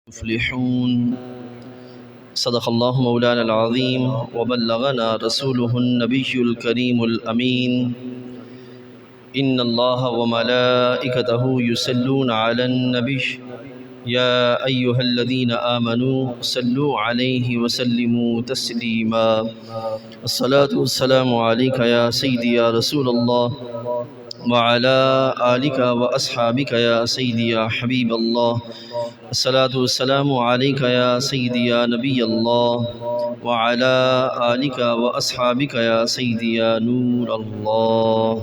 مفلحون صدق اللہ مولانا العظیم وبلغنا رسوله النبی الکریم الامین ان اللہ وملائکتہ یصلون علی النبی یا ایہا الذین آمنوا صلوا علیہ وسلموا تسلیما الصلاة والسلام علیک یا سیدی یا رسول اللہ وعلى آلك وأصحابك يا سيدي يا حبيب الله الصلاة والسلام عليك يا سيدي يا نبي الله وعلى آلك وأصحابك يا سيدي يا نور الله۔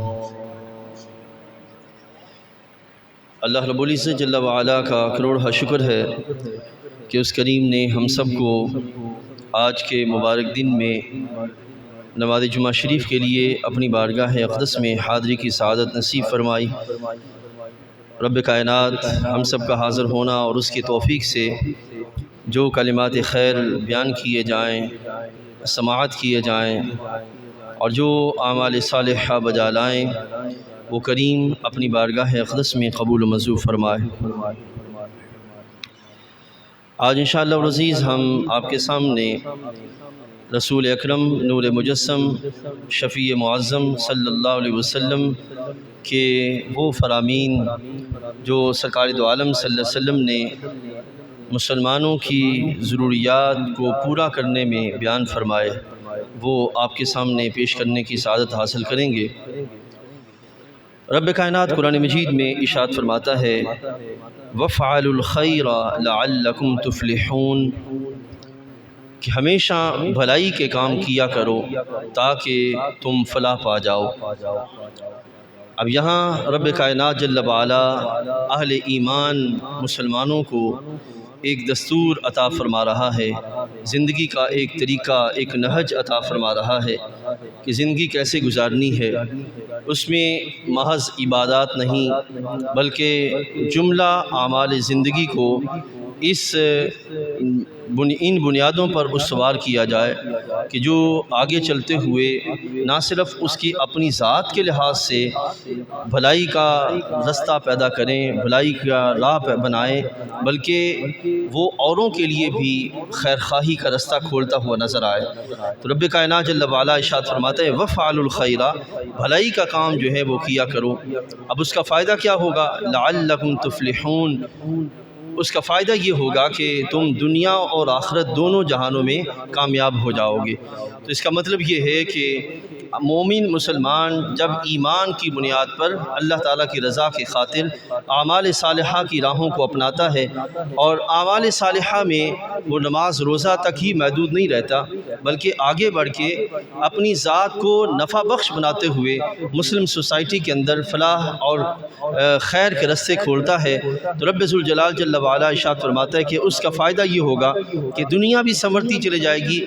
اللہ رب العزت جل وعلا کا کروڑہ شکر ہے کہ اس کریم نے ہم سب کو آج کے مبارک دن میں نماز جمعہ شریف کے لیے اپنی بارگاہ اقدس میں حاضری کی سعادت نصیب فرمائی۔ رب کائنات ہم سب کا حاضر ہونا اور اس کی توفیق سے جو کلمات خیر بیان کیے جائیں، سماعت کیے جائیں اور جو اعمال صالحہ بجا لائیں وہ کریم اپنی بارگاہ اقدس میں قبول و منظور فرمائے۔ آج انشاءاللہ العزیز ہم آپ کے سامنے رسول اکرم نور مجسم شفیع معظم صلی اللہ علیہ وسلم کے وہ فرامین جو سرکار دو عالم صلی اللہ علیہ وسلم نے مسلمانوں کی ضروریات کو پورا کرنے میں بیان فرمائے، وہ آپ کے سامنے پیش کرنے کی سعادت حاصل کریں گے۔ رب کائنات قرآن مجید میں ارشاد فرماتا ہے وَافْعَلُوا الْخَيْرَ لَعَلَّكُمْ تُفْلِحُونَ کہ ہمیشہ بھلائی کے کام کیا کرو تاکہ تم فلاح پا جاؤ۔ اب یہاں رب کائنات جل وعلا اہل ایمان مسلمانوں کو ایک دستور عطا فرما رہا ہے، زندگی کا ایک طریقہ، ایک نہج عطا فرما رہا ہے کہ زندگی کیسے گزارنی ہے۔ اس میں محض عبادات نہیں بلکہ جملہ اعمال زندگی کو ان بنیادوں پر استوار کیا جائے کہ جو آگے چلتے ہوئے نہ صرف اس کی اپنی ذات کے لحاظ سے بھلائی کا رستہ پیدا کریں، بھلائی کا راہ بنائیں، بلکہ وہ اوروں کے لیے بھی خیر خواہی کا رستہ کھولتا ہوا نظر آئے۔ تو رب کائنات جل وعلا ارشاد فرماتا ہے وَافْعَلُوا الْخَيْرَ بھلائی کا کام جو ہے وہ کیا کرو۔ اب اس کا فائدہ کیا ہوگا؟ لَعَلَّكُمْ تُفْلِحُونَ اس کا فائدہ یہ ہوگا کہ تم دنیا اور آخرت دونوں جہانوں میں کامیاب ہو جاؤ گے۔ تو اس کا مطلب یہ ہے کہ مومن مسلمان جب ایمان کی بنیاد پر اللہ تعالیٰ کی رضا کی خاطر اعمال صالحہ کی راہوں کو اپناتا ہے، اور اعمال صالحہ میں وہ نماز روزہ تک ہی محدود نہیں رہتا بلکہ آگے بڑھ کے اپنی ذات کو نفع بخش بناتے ہوئے مسلم سوسائٹی کے اندر فلاح اور خیر کے رستے کھولتا ہے، تو رب ذوالجلال جل وعلا ارشاد فرماتا ہے کہ اس کا فائدہ یہ ہوگا کہ دنیا بھی سنورتی چلے جائے گی،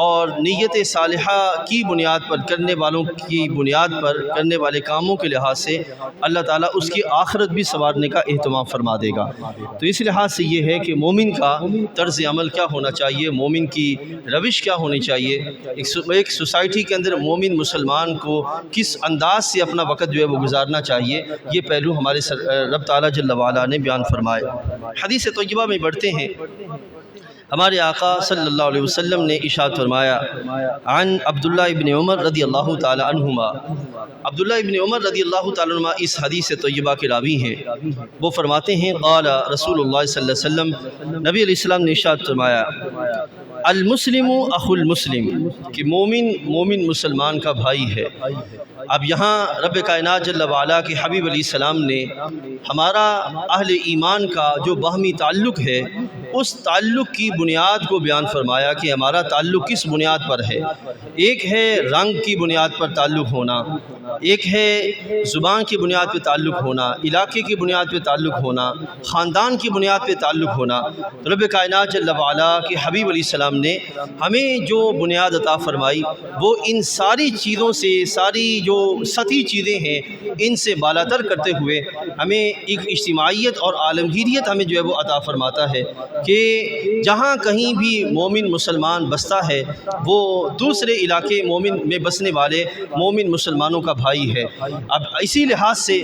اور نیت صالحہ کی بنیاد پر کرنے والوں کی بنیاد پر کرنے والے کاموں کے لحاظ سے اللہ تعالیٰ اس کی آخرت بھی سنوارنے کا اہتمام فرما دے گا۔ تو اس لحاظ سے یہ ہے کہ مومن کا طرز عمل کیا ہونا چاہیے، مومن کی روش کیا ہونی چاہیے، ایک سوسائٹی کے اندر مومن مسلمان کو کس انداز سے اپنا وقت جو ہے وہ گزارنا چاہیے، یہ پہلو ہمارے رب تعالیٰ جل وعلا نے بیان فرمائے۔ حدیث طیبہ میں بڑھتے ہیں، ہمارے آقا صلی اللہ علیہ وسلم نے ارشاد فرمایا عن عبداللہ ابن عمر رضی اللہ تعالی عنہما، عبداللہ ابن عمر رضی اللہ تعالی عنہما اس حدیث طیبہ کے راوی ہیں، وہ فرماتے ہیں قال رسول اللہ صلی اللہ علیہ وسلم نبی علیہ السلام نے ارشاد فرمایا المسلم اخو المسلم کہ مومن مسلمان کا بھائی ہے۔ اب یہاں رب کائنات جل وعلا کے حبیب علیہ السلام نے ہمارا اہل ایمان کا جو باہمی تعلق ہے اس تعلق کی بنیاد کو بیان فرمایا کہ ہمارا تعلق کس بنیاد پر ہے۔ ایک ہے رنگ کی بنیاد پر تعلق ہونا، ایک ہے زبان کی بنیاد پہ تعلق ہونا، علاقے کی بنیاد پہ تعلق ہونا، خاندان کی بنیاد پہ تعلق ہونا۔ رب کائنات جل وعلا کے حبیب علیہ السلام نے ہمیں جو بنیاد عطا فرمائی وہ ان ساری چیزوں سے، ساری جو جو سطحی چیزیں ہیں ان سے بالاتر کرتے ہوئے ہمیں ایک اجتماعیت اور عالمگیریت ہمیں جو ہے وہ عطا فرماتا ہے کہ جہاں کہیں بھی مومن مسلمان بستا ہے وہ دوسرے علاقے مومن میں بسنے والے مومن مسلمانوں کا بھائی ہے۔ اب اسی لحاظ سے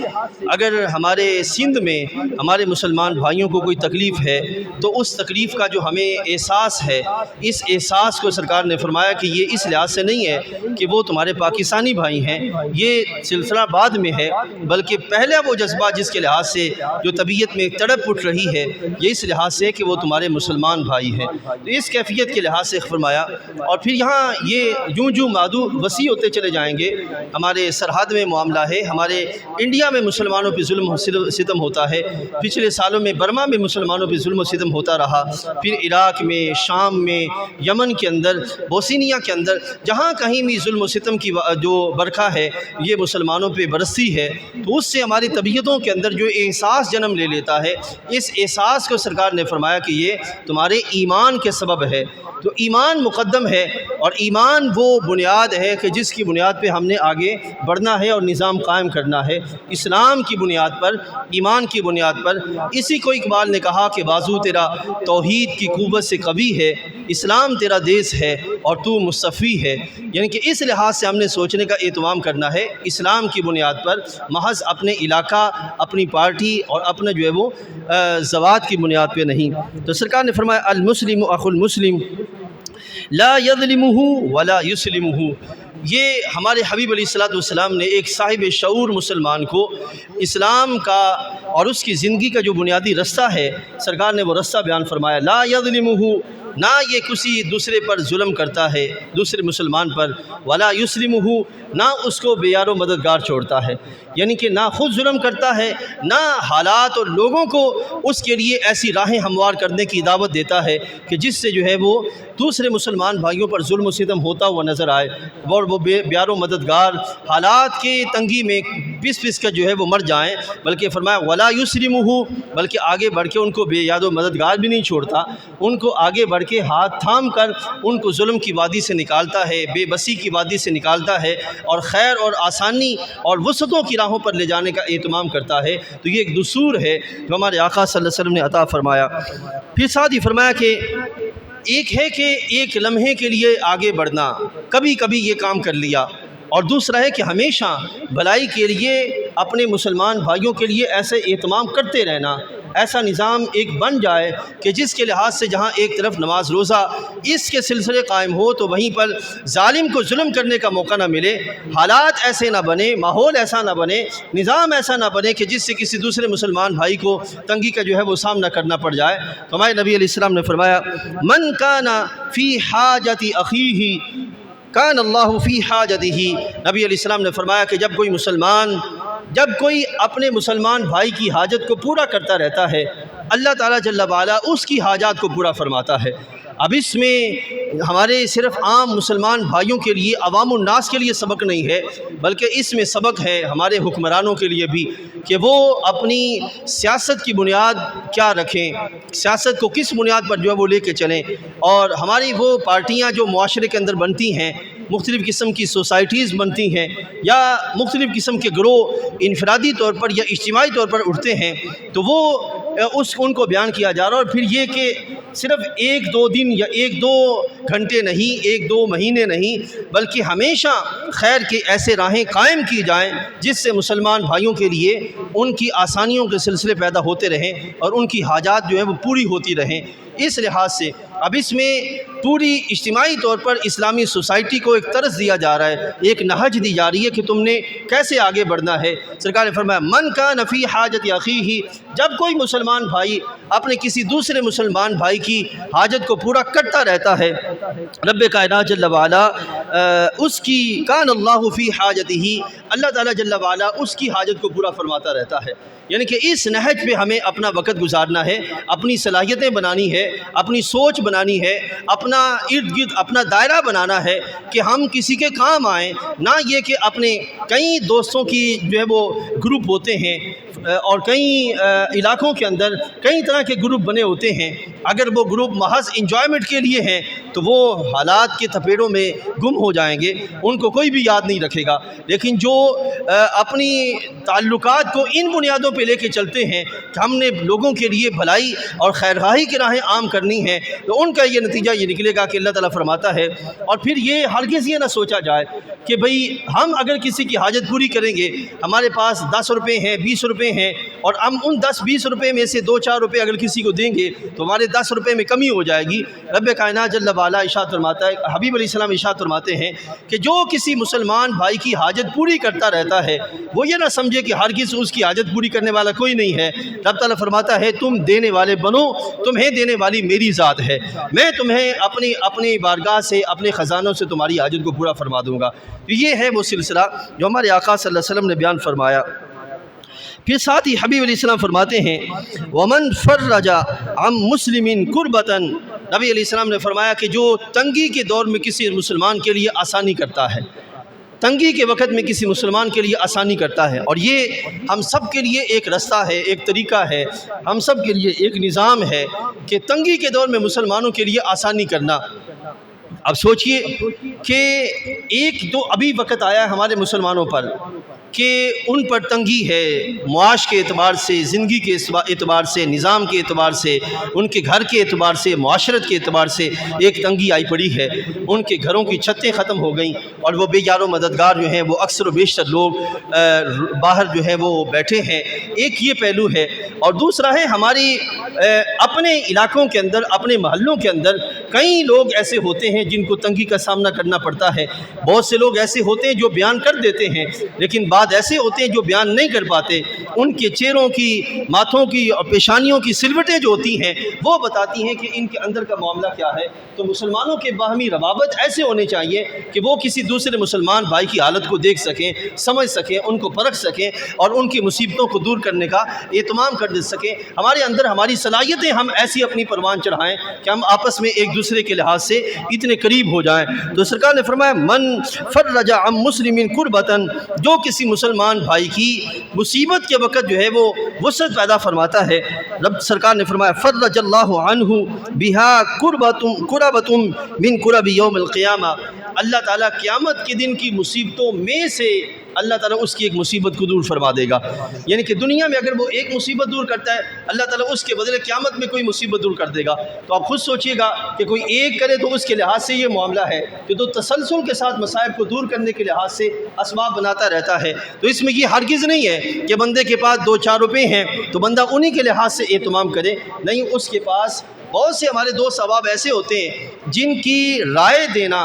اگر ہمارے سندھ میں ہمارے مسلمان بھائیوں کو کوئی تکلیف ہے تو اس تکلیف کا جو ہمیں احساس ہے، اس احساس کو سرکار نے فرمایا کہ یہ اس لحاظ سے نہیں ہے کہ وہ تمہارے پاکستانی بھائی ہیں، یہ سلسلہ بعد میں ہے، بلکہ پہلا وہ جذبہ جس کے لحاظ سے جو طبیعت میں تڑپ اٹھ رہی ہے یہ اس لحاظ سے کہ وہ تمہارے مسلمان بھائی ہیں۔ تو اس کیفیت کے لحاظ سے فرمایا، اور پھر یہاں یہ یوں مادو وسیع ہوتے چلے جائیں گے۔ ہمارے سرحد میں معاملہ ہے، ہمارے انڈیا میں مسلمانوں پہ ظلم و ستم ہوتا ہے، پچھلے سالوں میں برما میں مسلمانوں پہ ظلم و ستم ہوتا رہا، پھر عراق میں، شام میں، یمن کے اندر، بوسنیا کے اندر، جہاں کہیں بھی ظلم و ستم کی جو برکھا ہے یہ مسلمانوں پہ برستی ہے، تو اس سے ہماری طبیعتوں کے اندر جو احساس جنم لے لیتا ہے، اس احساس کو سرکار نے فرمایا کہ یہ تمہارے ایمان کے سبب ہے۔ تو ایمان مقدم ہے، اور ایمان وہ بنیاد ہے کہ جس کی بنیاد پہ ہم نے آگے بڑھنا ہے اور نظام قائم کرنا ہے، اسلام کی بنیاد پر، ایمان کی بنیاد پر۔ اسی کو اقبال نے کہا کہ بازو تیرا توحید کی قوت سے قوی ہے، اسلام تیرا دیس ہے اور تو مصطفی ہے۔ یعنی کہ اس لحاظ سے ہم نے سوچنے کا اہتمام کرنا ہے، اسلام کی بنیاد پر، محض اپنے علاقہ، اپنی پارٹی اور اپنا جو ہے وہ ذوات کی بنیاد پہ نہیں۔ تو سرکار نے فرمایا المسلم اخو المسلم لا یظلمہ ولا یسلمہ۔ یہ ہمارے حبیب علیہ السلام نے ایک صاحب شعور مسلمان کو اسلام کا اور اس کی زندگی کا جو بنیادی رستہ ہے، سرکار نے وہ رستہ بیان فرمایا، لا یظلمہ، نہ یہ کسی دوسرے پر ظلم کرتا ہے، دوسرے مسلمان پر، ولا یسلمہ، نہ اس کو بے یار و مددگار چھوڑتا ہے، یعنی کہ نہ خود ظلم کرتا ہے، نہ حالات اور لوگوں کو اس کے لیے ایسی راہیں ہموار کرنے کی دعوت دیتا ہے کہ جس سے جو ہے وہ دوسرے مسلمان بھائیوں پر ظلم و ستم ہوتا ہوا نظر آئے، اور وہ بے یار و مددگار حالات کے تنگی میں پس کر جو ہے وہ مر جائیں، بلکہ فرمایا ولا یسلمہ، بلکہ آگے بڑھ کے ان کو بے یار و مددگار بھی نہیں چھوڑتا، ان کو آگے بڑھ کے ہاتھ تھام کر ان کو ظلم کی وادی سے نکالتا ہے، بے بسی کی وادی سے نکالتا ہے، اور خیر اور آسانی اور وسعتوں کی راہوں پر لے جانے کا اہتمام کرتا ہے۔ تو یہ ایک دستور ہے جو ہمارے آقا صلی اللہ علیہ وسلم نے عطا فرمایا۔ پھر ساتھ ہی فرمایا کہ ایک ہے کہ ایک لمحے کے لیے آگے بڑھنا، کبھی کبھی یہ کام کر لیا، اور دوسرا ہے کہ ہمیشہ بھلائی کے لیے اپنے مسلمان بھائیوں کے لیے ایسے اہتمام کرتے رہنا، ایسا نظام ایک بن جائے کہ جس کے لحاظ سے جہاں ایک طرف نماز روزہ اس کے سلسلے قائم ہو تو وہیں پر ظالم کو ظلم کرنے کا موقع نہ ملے، حالات ایسے نہ بنے، ماحول ایسا نہ بنے، نظام ایسا نہ بنے کہ جس سے کسی دوسرے مسلمان بھائی کو تنگی کا جو ہے وہ سامنا کرنا پڑ جائے۔ تو ہمارے نبی علیہ السلام نے فرمایا من کان فی حاجت اخیہ کان اللہ فی حاجتہ۔ نبی علیہ السلام نے فرمایا کہ جب کوئی اپنے مسلمان بھائی کی حاجت کو پورا کرتا رہتا ہے، اللہ تعالیٰ جل وعلا اس کی حاجات کو پورا فرماتا ہے۔ اب اس میں ہمارے صرف عام مسلمان بھائیوں کے لیے، عوام الناس کے لیے سبق نہیں ہے، بلکہ اس میں سبق ہے ہمارے حکمرانوں کے لیے بھی کہ وہ اپنی سیاست کی بنیاد کیا رکھیں، سیاست کو کس بنیاد پر جو ہے وہ لے کے چلیں، اور ہماری وہ پارٹیاں جو معاشرے کے اندر بنتی ہیں، مختلف قسم کی سوسائٹیز بنتی ہیں، یا مختلف قسم کے گروہ انفرادی طور پر یا اجتماعی طور پر اٹھتے ہیں، تو وہ ان کو بیان کیا جا رہا ہے۔ اور پھر یہ کہ صرف ایک دو دن یا ایک دو گھنٹے نہیں، ایک دو مہینے نہیں، بلکہ ہمیشہ خیر کے ایسے راہیں قائم کی جائیں جس سے مسلمان بھائیوں کے لیے ان کی آسانیوں کے سلسلے پیدا ہوتے رہیں اور ان کی حاجات جو ہیں وہ پوری ہوتی رہیں۔ اس لحاظ سے اب اس میں پوری اجتماعی طور پر اسلامی سوسائٹی کو ایک طرز دیا جا رہا ہے، ایک نہج دی جا رہی ہے کہ تم نے کیسے آگے بڑھنا ہے۔ سرکار نے فرمایا من کان فی حاجت اخیہ، جب کوئی مسلمان بھائی اپنے کسی دوسرے مسلمان بھائی کی حاجت کو پورا کرتا رہتا ہے، رب کائنات جل وعلا اس کی کان اللہ فی حاجتہ، اللہ تعالیٰ جل وعلا اس کی حاجت کو پورا فرماتا رہتا ہے۔ یعنی کہ اس نہج پہ ہمیں اپنا وقت گزارنا ہے، اپنی صلاحیتیں بنانی ہے، اپنی سوچ بنانی ہے، اپنا ارد گرد اپنا دائرہ بنانا ہے کہ ہم کسی کے کام آئیں، نہ یہ کہ اپنے کئی دوستوں کی جو ہے وہ گروپ ہوتے ہیں، اور کئی علاقوں کے اندر کئی طرح کے گروپ بنے ہوتے ہیں. اگر وہ گروپ محض انجوائمنٹ کے لیے ہیں تو وہ حالات کے تھپیڑوں میں گم ہو جائیں گے, ان کو کوئی بھی یاد نہیں رکھے گا. لیکن جو اپنی تعلقات کو ان بنیادوں پہ لے کے چلتے ہیں کہ ہم نے لوگوں کے لیے بھلائی اور خیرخواہی کی راہیں عام کرنی ہیں, تو ان کا یہ نتیجہ یہ نکلے گا کہ اللہ تعالیٰ فرماتا ہے. اور پھر یہ ہرگز یہ نہ سوچا جائے کہ بھئی ہم اگر کسی کی حاجت پوری کریں گے, ہمارے پاس 10 روپے ہیں 20 روپے ہیں, اور ہم ان 10-20 روپے میں سے 2-4 روپے اگر کسی کو دیں گے تو ہمارے 10 روپے میں کمی ہو جائے گی. رب کائنات جل وعلا ارشاد فرماتا ہے, حبیب علیہ السلام ارشاد فرماتے ہیں کہ جو کسی مسلمان بھائی کی حاجت پوری کرتا رہتا ہے وہ یہ نہ سمجھے کہ ہرگز اس کی حاجت پوری کرنے والا کوئی نہیں ہے. رب تعالیٰ فرماتا ہے تم دینے والے بنو, تمہیں دینے والی میری ذات ہے, میں تمہیں اپنی بارگاہ سے اپنے خزانوں سے تمہاری حاجت کو پورا فرما دوں گا. تو یہ ہے وہ سلسلہ جو ہمارے آقا صلی اللہ علیہ وسلم نے بیان فرمایا. پھر ساتھ ہی حبیب علیہ السلام فرماتے ہیں وَمَنْ فَرَّجَ عَنْ مُسْلِمٍ كُرْبَةً, نبی علیہ السلام نے فرمایا کہ جو تنگی کے دور میں کسی مسلمان کے لیے آسانی کرتا ہے, تنگی کے وقت میں کسی مسلمان کے لیے آسانی کرتا ہے, اور یہ ہم سب کے لیے ایک رستہ ہے, ایک طریقہ ہے, ہم سب کے لیے ایک نظام ہے کہ تنگی کے دور میں مسلمانوں کے لیے آسانی کرنا. اب سوچئے کہ ایک تو ابھی وقت آیا ہے ہمارے مسلمانوں پر کہ ان پر تنگی ہے, معاش کے اعتبار سے, زندگی کے اعتبار سے, نظام کے اعتبار سے, ان کے گھر کے اعتبار سے, معاشرت کے اعتبار سے ایک تنگی آئی پڑی ہے. ان کے گھروں کی چھتیں ختم ہو گئیں اور وہ بے یار و مددگار جو ہیں وہ اکثر و بیشتر لوگ باہر جو ہے وہ بیٹھے ہیں. ایک یہ پہلو ہے. اور دوسرا ہے ہماری اپنے علاقوں کے اندر, اپنے محلوں کے اندر کئی لوگ ایسے ہوتے ہیں جن کو تنگی کا سامنا کرنا پڑتا ہے. بہت سے لوگ ایسے ہوتے ہیں جو بیان کر دیتے ہیں, لیکن بعد ایسے ہوتے ہیں جو بیان نہیں کر پاتے. ان کے چہروں کی, ماتھوں کی اور پیشانیوں کی سلوٹیں جو ہوتی ہیں وہ بتاتی ہیں کہ ان کے اندر کا معاملہ کیا ہے. تو مسلمانوں کے باہمی روابط ایسے ہونے چاہیے کہ وہ کسی دوسرے مسلمان بھائی کی حالت کو دیکھ سکیں, سمجھ سکیں, ان کو پرکھ سکیں اور ان کی مصیبتوں کو دور کرنے کا اہتمام کر سکیں. ہمارے اندر ہماری صلاحیتیں ہم ایسی اپنی پروان چڑھائیں کہ ہم آپس میں ایک دوسرے کے لحاظ سے اتنے قریب ہو جائیں. تو سرکار نے فرمایا من فرج عن مسلم کربتن, جو کسی مسلمان بھائی کی مصیبت کے وقت جو ہے وہ وسعت پیدا فرماتا ہے, رب سرکار نے فرمایا فرج اللہ عنہ بها کربۃ من کرب یوم القیامہ, اللہ تعالیٰ قیامت کے دن کی مصیبتوں میں سے اللہ تعالیٰ اس کی ایک مصیبت کو دور فرما دے گا. یعنی کہ دنیا میں اگر وہ ایک مصیبت دور کرتا ہے, اللہ تعالیٰ اس کے بدلے قیامت میں کوئی مصیبت دور کر دے گا. تو آپ خود سوچئے گا کہ کوئی ایک کرے تو اس کے لحاظ سے یہ معاملہ ہے کہ تو تسلسل کے ساتھ مصائب کو دور کرنے کے لحاظ سے اسباب بناتا رہتا ہے. تو اس میں یہ ہرگز نہیں ہے کہ بندے کے پاس 2-4 روپے ہیں تو بندہ انہی کے لحاظ سے اہتمام کرے. نہیں, اس کے پاس بہت سے ہمارے دوست احباب ایسے ہوتے ہیں جن کی رائے دینا,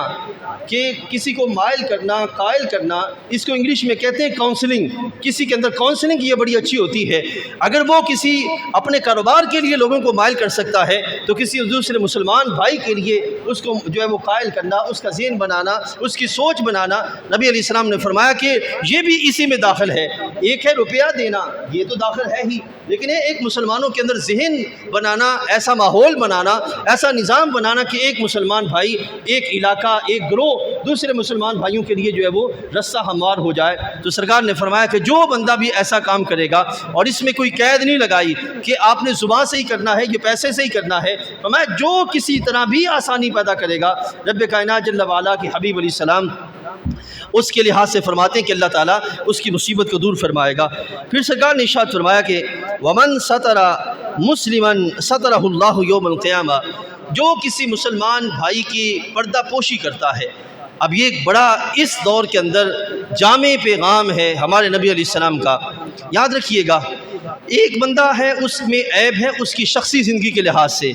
کہ کسی کو مائل کرنا, قائل کرنا, اس کو انگلش میں کہتے ہیں کاؤنسلنگ. کسی کے اندر کاؤنسلنگ یہ بڑی اچھی ہوتی ہے. اگر وہ کسی اپنے کاروبار کے لیے لوگوں کو مائل کر سکتا ہے تو کسی دوسرے مسلمان بھائی کے لیے اس کو جو ہے وہ قائل کرنا, اس کا ذہن بنانا, اس کی سوچ بنانا, نبی علیہ السلام نے فرمایا کہ یہ بھی اسی میں داخل ہے. ایک ہے روپیہ دینا, یہ تو داخل ہے ہی, لیکن ایک مسلمانوں کے اندر ذہن بنانا, ایسا ماحول بنانا, ایسا نظام بنانا کہ ایک مسلمان بھائی, ایک علاقہ, ایک گروہ دوسرے مسلمان بھائیوں کے لیے جو ہے وہ رستہ ہموار ہو جائے. تو سرکار نے فرمایا کہ جو بندہ بھی ایسا کام کرے گا, اور اس میں کوئی قید نہیں لگائی کہ آپ نے زبان سے ہی کرنا ہے, یہ پیسے سے ہی کرنا ہے, فرمایا جو کسی طرح بھی آسانی پیدا کرے گا, رب کائنات جل وعلا کے حبیب علیہ السلام اس کے لحاظ سے فرماتے ہیں کہ اللہ تعالیٰ اس کی مصیبت کو دور فرمائے گا. پھر سرکار نے ارشاد فرمایا کہ ومن ستر مسلما سترہ اللہ یوم القیامہ, جو کسی مسلمان بھائی کی پردہ پوشی کرتا ہے. اب یہ ایک بڑا اس دور کے اندر جامع پیغام ہے ہمارے نبی علیہ السلام کا. یاد رکھیے گا, ایک بندہ ہے اس میں عیب ہے اس کی شخصی زندگی کے لحاظ سے,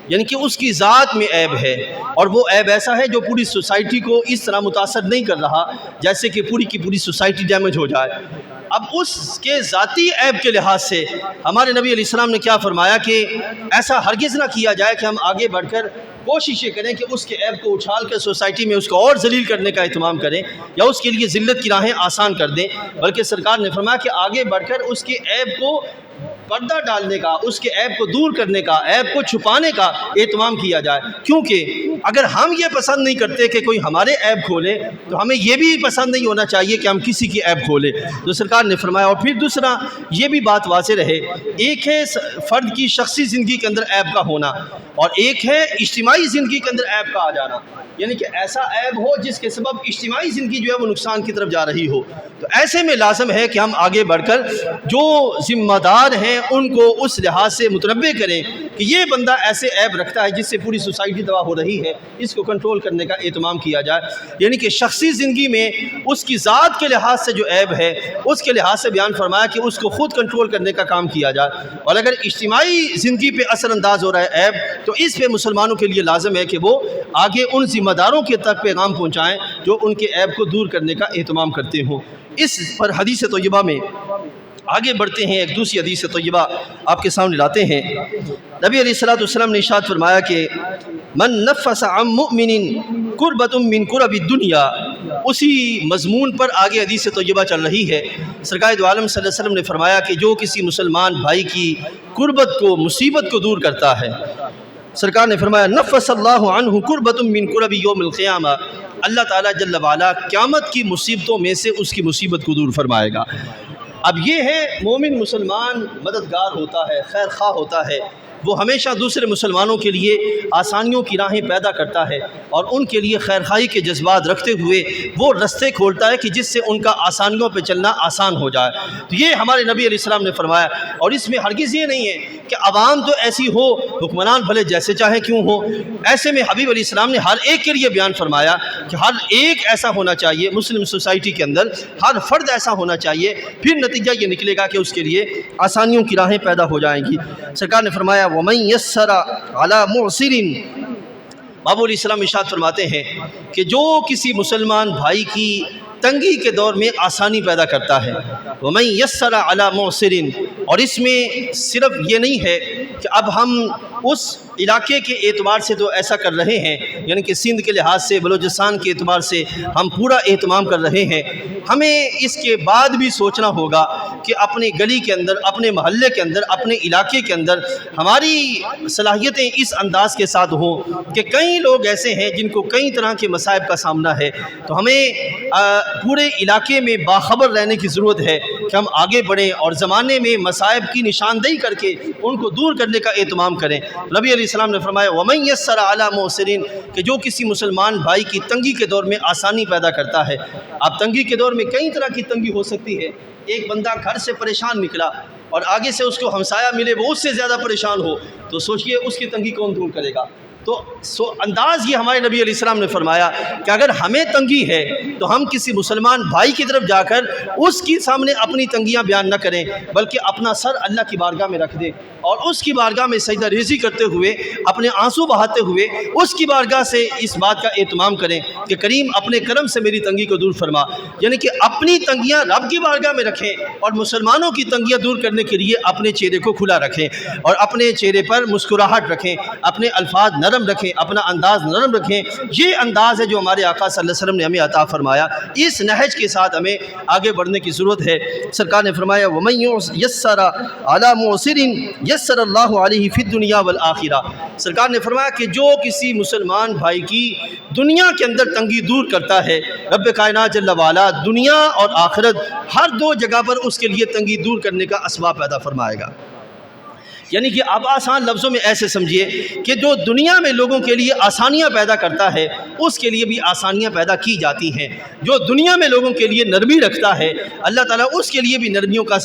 یعنی کہ اس کی ذات میں عیب ہے, اور وہ عیب ایسا ہے جو پوری سوسائٹی کو اس طرح متاثر نہیں کر رہا جیسے کہ پوری کی پوری سوسائٹی ڈیمیج ہو جائے. اب اس کے ذاتی عیب کے لحاظ سے ہمارے نبی علیہ السلام نے کیا فرمایا کہ ایسا ہرگز نہ کیا جائے کہ ہم آگے بڑھ کر کوششیں کریں کہ اس کے عیب کو اچھال کر سوسائٹی میں اس کو اور ذلیل کرنے کا اہتمام کریں یا اس کے لیے ذلت کی راہیں آسان کر دیں, بلکہ سرکار نے فرمایا کہ آگے بڑھ کر اس کے عیب کو پردہ ڈالنے کا, اس کے عیب کو دور کرنے کا, عیب کو چھپانے کا اہتمام کیا جائے. کیونکہ اگر ہم یہ پسند نہیں کرتے کہ کوئی ہمارے عیب کھولے تو ہمیں یہ بھی پسند نہیں ہونا چاہیے کہ ہم کسی کی عیب کھولے. تو سرکار نے فرمایا. اور پھر دوسرا یہ بھی بات واضح رہے, ایک ہے فرد کی شخصی زندگی کے اندر عیب کا ہونا, اور ایک ہے اجتماعی زندگی کے اندر عیب کا آ جانا. یعنی کہ ایسا عیب ہو جس کے سبب اجتماعی زندگی جو ہے وہ نقصان کی طرف جا رہی ہو. تو ایسے میں لازم ہے کہ ہم آگے بڑھ کر جو ذمہ دار ہیں ان کو اس لحاظ سے متنبہ کریں کہ یہ بندہ ایسے عیب رکھتا ہے جس سے پوری سوسائٹی تباہ ہو رہی ہے, اس کو کنٹرول کرنے کا اہتمام کیا جائے. یعنی کہ شخصی زندگی میں اس کی ذات کے لحاظ سے جو عیب ہے اس کے لحاظ سے بیان فرمایا کہ اس کو خود کنٹرول کرنے کا کام کیا جائے. اور اگر اجتماعی زندگی پہ اثر انداز ہو رہا ہے عیب, تو اس پہ مسلمانوں کے لیے لازم ہے کہ وہ آگے ان ذمہ داروں کے تک پیغام پہنچائیں جو ان کے عیب کو دور کرنے کا اہتمام کرتے ہوں. اس پر حدیث طیبہ میں آگے بڑھتے ہیں. ایک دوسری حدیث طیبہ آپ کے سامنے لاتے ہیں. نبی علیہ الصلوۃ والسلام نے ارشاد فرمایا کہ من نفس عن مؤمن کربۃ من کرب الدنیا, اسی مضمون پر آگے حدیث طیبہ چل رہی ہے. سرکار دو عالم صلی اللہ علیہ وسلم نے فرمایا کہ جو کسی مسلمان بھائی کی کربت کو, مصیبت کو دور کرتا ہے, سرکار نے فرمایا نفس اللہ عنہ کربۃ من کرب یوم القیامہ, اللہ تعالیٰ جل وعلا قیامت کی مصیبتوں میں سے اس کی مصیبت کو دور فرمائے گا. اب یہ ہے مومن مسلمان مددگار ہوتا ہے, خیر خواہ ہوتا ہے, وہ ہمیشہ دوسرے مسلمانوں کے لیے آسانیوں کی راہیں پیدا کرتا ہے اور ان کے لیے خیر خواہی کے جذبات رکھتے ہوئے وہ رستے کھولتا ہے کہ جس سے ان کا آسانیوں پہ چلنا آسان ہو جائے. تو یہ ہمارے نبی علیہ السلام نے فرمایا. اور اس میں ہرگز یہ نہیں ہے کہ عوام تو ایسی ہو, حکمران بھلے جیسے چاہے کیوں ہو. ایسے میں حبیب علیہ السلام نے ہر ایک کے لیے بیان فرمایا کہ ہر ایک ایسا ہونا چاہیے, مسلم سوسائٹی کے اندر ہر فرد ایسا ہونا چاہیے, پھر نتیجہ یہ نکلے گا کہ اس کے لیے آسانیوں کی راہیں پیدا ہو جائیں گی. سرکار نے فرمایا وَمَن يَسَّرَ عَلَى مُعْسِرٍ, بابو علیہ السلام ارشاد فرماتے ہیں کہ جو کسی مسلمان بھائی کی تنگی کے دور میں آسانی پیدا کرتا ہے, وَمَن يَسَّرَ عَلَى مُعْسِرٍ, اور اس میں صرف یہ نہیں ہے کہ اب ہم اس علاقے کے اعتبار سے تو ایسا کر رہے ہیں, یعنی کہ سندھ کے لحاظ سے, بلوچستان کے اعتبار سے ہم پورا اہتمام کر رہے ہیں, ہمیں اس کے بعد بھی سوچنا ہوگا کہ اپنی گلی کے اندر, اپنے محلے کے اندر, اپنے علاقے کے اندر ہماری صلاحیتیں اس انداز کے ساتھ ہوں کہ کئی لوگ ایسے ہیں جن کو کئی طرح کے مصائب کا سامنا ہے. تو ہمیں پورے علاقے میں باخبر رہنے کی ضرورت ہے کہ ہم آگے بڑھیں اور زمانے میں مصائب کی نشاندہی کر کے ان کو دور کرنے کا اہتمام کریں. نبی علیہ السلام نے فرمایا وَمَن يَسَّرَ عَلَى مُعْسِرٍ, کہ جو کسی مسلمان بھائی کی تنگی کے دور میں آسانی پیدا کرتا ہے. اب تنگی کے دور میں کئی طرح کی تنگی ہو سکتی ہے. ایک بندہ گھر سے پریشان نکلا اور آگے سے اس کو ہمسایہ ملے وہ اس سے زیادہ پریشان ہو, تو سوچئے اس کی تنگی کون دور کرے گا. تو انداز یہ ہمارے نبی علیہ السلام نے فرمایا کہ اگر ہمیں تنگی ہے تو ہم کسی مسلمان بھائی کی طرف جا کر اس کی سامنے اپنی تنگیاں بیان نہ کریں, بلکہ اپنا سر اللہ کی بارگاہ میں رکھ دیں اور اس کی بارگاہ میں سجدہ ریزی کرتے ہوئے, اپنے آنسو بہاتے ہوئے اس کی بارگاہ سے اس بات کا اہتمام کریں کہ کریم اپنے کرم سے میری تنگی کو دور فرما. یعنی کہ اپنی تنگیاں رب کی بارگاہ میں رکھیں اور مسلمانوں کی تنگیاں دور کرنے کے لیے اپنے چہرے کو کھلا رکھیں اور اپنے چہرے پر مسکراہٹ رکھیں, اپنے الفاظ نرم رکھیں, اپنا انداز نرم رکھیں. یہ انداز ہے جو ہمارے آقا صلی اللہ علیہ وسلم نے ہمیں عطا فرمایا. اس نہج کے ساتھ ہمیں آگے بڑھنے کی ضرورت ہے. سرکار نے فرمایا وَمَن يَسَّرَ عَلَى مُعْسِرٍ يَسَّرَ اللَّهُ عَلَيْهِ فِي الدُّنْيَا وَالْآخِرَةِ, سرکار نے فرمایا کہ جو کسی مسلمان بھائی کی دنیا کے اندر تنگی دور کرتا ہے, رب کائنات جل وعلا دنیا اور آخرت ہر دو جگہ پر اس کے لیے تنگی دور کرنے کا اسباب پیدا فرمائے گا. یعنی کہ اب آسان لفظوں میں ایسے سمجھیے کہ جو دنیا میں لوگوں کے لیے آسانیاں پیدا کرتا ہے اس کے لیے بھی آسانیاں پیدا کی جاتی ہیں. جو دنیا میں لوگوں کے لیے نرمی رکھتا ہے اللہ تعالیٰ اس کے لیے بھی نرمیوں کا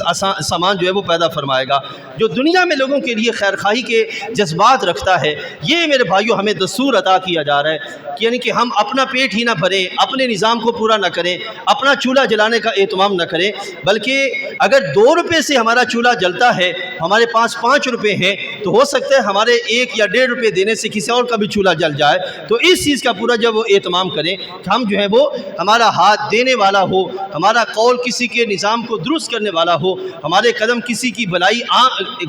سامان جو ہے وہ پیدا فرمائے گا. جو دنیا میں لوگوں کے لیے خیر خواہی کے جذبات رکھتا ہے, یہ میرے بھائیوں ہمیں دستور عطا کیا جا رہا ہے یعنی کہ ہم اپنا پیٹ ہی نہ بھریں, اپنے نظام کو پورا نہ کریں, اپنا چولہا جلانے کا اہتمام نہ کریں, بلکہ اگر 2 روپے سے ہمارا چولہا جلتا ہے, ہمارے پاس 5 روپے ہیں, تو ہو سکتا ہے ہمارے 1 یا 1.5 روپے دینے سے کسی اور کا بھی چولہا جل جائے. تو اس چیز کا پورا جب وہ اہتمام کریں کہ ہم جو ہے وہ ہمارا ہاتھ دینے والا ہو, ہمارا قول کسی کے نظام کو درست کرنے والا ہو, ہمارے قدم کسی کی بھلائی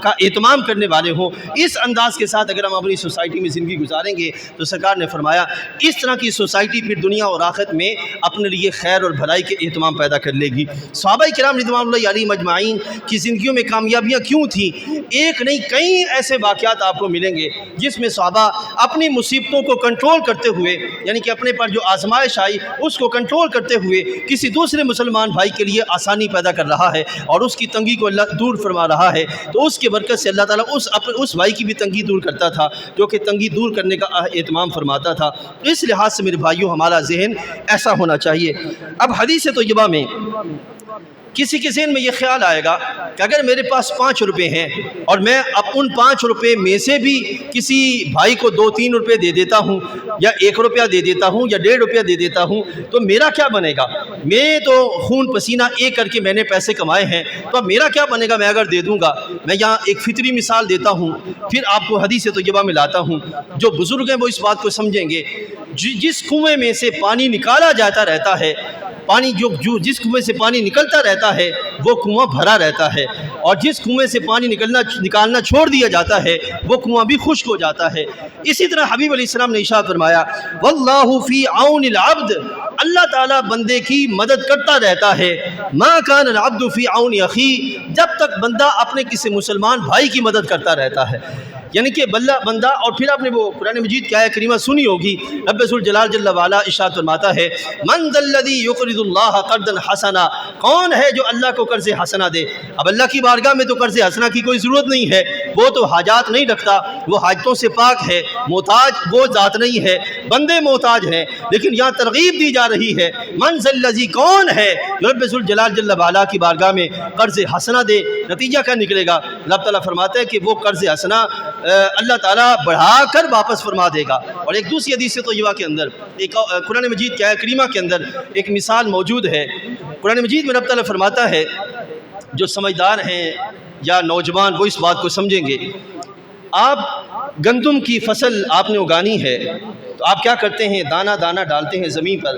کا اہتمام کرنے والے ہوں. اس انداز کے ساتھ اگر ہم اپنی سوسائٹی میں زندگی گزاریں گے تو سرکار نے فرمایا اس طرح کی سوسائٹی پھر دنیا اور آخرت میں اپنے لیے خیر اور بھلائی کے اہتمام پیدا کر لے گی. صحابہ کرام رضوان اللہ علیہم اجمعین کی زندگیوں میں کامیابیاں کیوں تھیں؟ ایک نہیں کئی ایسے واقعات آپ کو ملیں گے جس میں صحابہ اپنی مصیبتوں کو کنٹرول کرتے ہوئے، یعنی کہ اپنے پر جو آزمائش آئی اس کو کنٹرول کرتے ہوئے کسی دوسرے مسلمان بھائی کے لیے آسانی پیدا کر رہا ہے اور اس کی تنگی کو اللہ دور فرما رہا ہے، تو اس کی برکت سے اللہ تعالیٰ اس بھائی کی بھی تنگی دور کرتا تھا جو کہ تنگی دور کرنے کا اہتمام فرماتا تھا۔ اس لحاظ سے میرے بھائیوں ہمارا ذہن ایسا ہونا چاہیے۔ اب حدیث طیبہ میں کسی کے ذہن میں یہ خیال آئے گا کہ اگر میرے پاس 5 روپے ہیں اور میں اب ان 5 روپے میں سے بھی کسی بھائی کو 2-3 روپے دے دیتا ہوں یا 1 روپیہ دے دیتا ہوں یا 1.5 روپیہ دے دیتا ہوں تو میرا کیا بنے گا؟ میں تو خون پسینہ ایک کر کے میں نے پیسے کمائے ہیں، تو اب میرا کیا بنے گا میں اگر دے دوں گا؟ میں یہاں ایک فطری مثال دیتا ہوں، پھر آپ کو حدیث طیبہ میں لاتا ہوں۔ جو بزرگ ہیں وہ اس بات کو سمجھیں گے، جس کنویں میں سے پانی نکالا جاتا رہتا ہے، پانی جس کنویں سے پانی نکلتا رہتا ہے وہ کنواں بھرا رہتا ہے، اور جس کنویں سے پانی نکالنا چھوڑ دیا جاتا ہے وہ کنواں بھی خشک ہو جاتا ہے۔ اسی طرح حبیب علیہ السلام نے ارشاد فرمایا واللہ فی عون العبد، اللہ تعالیٰ بندے کی مدد کرتا رہتا ہے، ما کان العبد فی عون اخی، جب تک بندہ اپنے کسی مسلمان بھائی کی مدد کرتا رہتا ہے۔ یعنی کہ بندہ، اور پھر آپ نے وہ قرآن مجید کی آیت کریمہ سنی ہوگی، رب ذوالجلال جل وعلا ارشاد فرماتا ہے من ذا الذی یقرض اللہ قرضا حسنا، کون ہے جو اللہ کو قرض حسنا دے؟ اب اللہ کی بارگاہ میں تو قرض حسنا کی کوئی ضرورت نہیں ہے، وہ تو حاجات نہیں رکھتا، وہ حاجتوں سے پاک ہے، محتاج وہ ذات نہیں ہے، بندے محتاج ہیں، لیکن یہاں ترغیب دی جا رہی ہے من ذا الذی، کون ہے جو رب ذوالجلال جل وعلا کی بارگاہ میں قرض حسنا دے؟ نتیجہ کیا نکلے گا؟ اللہ تعالیٰ فرماتے ہیں کہ وہ قرض حسنا اللہ تعالیٰ بڑھا کر واپس فرما دے گا۔ اور ایک دوسری حدیث طیبہ کے اندر، ایک قرآن مجید کی آیت کریمہ کے اندر ایک مثال موجود ہے۔ قرآن مجید میں رب تعالیٰ فرماتا ہے، جو سمجھدار ہیں یا نوجوان وہ اس بات کو سمجھیں گے، آپ گندم کی فصل آپ نے اگانی ہے تو آپ کیا کرتے ہیں؟ دانہ دانہ ڈالتے ہیں زمین پر۔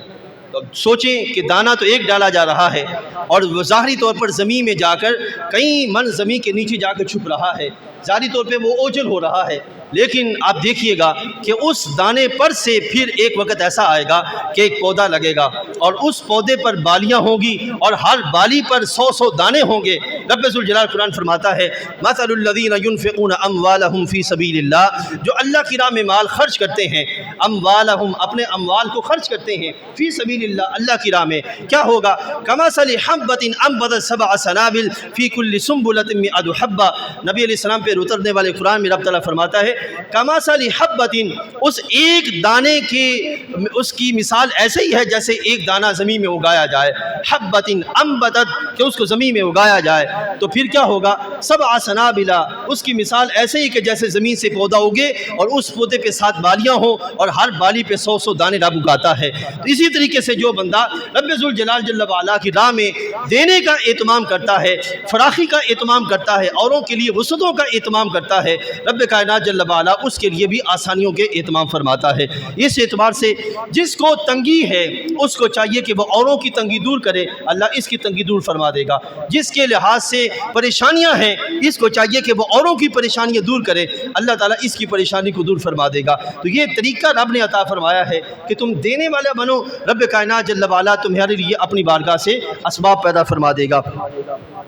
سوچیں کہ دانہ تو ایک ڈالا جا رہا ہے اور ظاہری طور پر زمین میں جا کر کئی من زمین کے نیچے جا کر چھپ رہا ہے، ظاہری طور پہ وہ اوجھل ہو رہا ہے، لیکن آپ دیکھیے گا کہ اس دانے پر سے پھر ایک وقت ایسا آئے گا کہ ایک پودا لگے گا اور اس پودے پر بالیاں ہوں گی اور ہر بالی پر 100 دانے ہوں گے۔ رب ذوالجلال قرآن فرماتا ہے مثل الذین ینفقون اموالہم فی سبیل اللہ، جو اللہ کی راہ میں مال خرچ کرتے ہیں، اموالہم اپنے اموال کو خرچ کرتے ہیں، فی سبیل اللہ اللہ کی راہ میں، کیا ہوگا؟ کمثل حبۃ انبتت 7 سنابل فی کل سنبلۃ 100 حبۃ، نبی علیہ السلام پہ اترنے والے قرآن میں رب تعالیٰ فرماتا ہے کمثل حبۃ، اس ایک دانے کی اس کی مثال ایسے ہی ہے جیسے ایک دانہ زمین میں اگایا جائے، حبۃ انبتت، کہ اس کو زمین میں اگایا جائے تو پھر کیا ہوگا؟ 7 سنابل، اس کی مثال ایسے ہی کہ جیسے زمین سے پودا اگے اور اس پودے پہ 7 بالیاں ہوں اور ہر بالی پہ 100 دانے رب اگاتا ہے۔ تو اسی طریقے سے جو بندہ رب ذوالجلال جل وعلا کی راہ میں دینے کا اہتمام کرتا ہے، فراخی کا اہتمام کرتا ہے، اوروں کے لیے وسعتوں کا اہتمام کرتا ہے، رب کائنات جل وعلا اس کے لیے بھی آسانیوں کے اہتمام فرماتا ہے۔ اس اعتبار سے جس کو تنگی ہے اس کو چاہیے کہ وہ اوروں کی تنگی دور کرے، اللہ اس کی تنگی دور فرما دے گا۔ جس کے لحاظ سے پریشانیاں ہیں اس کو چاہیے کہ وہ اوروں کی پریشانیاں دور کرے، اللہ تعالیٰ اس کی پریشانی کو دور فرما دے گا۔ تو یہ طریقہ رب نے عطا فرمایا ہے کہ تم دینے والا بنو، رب کائنات جل وعلا تمہارے لیے اپنی بارگاہ سے اسباب پیدا فرما دے گا۔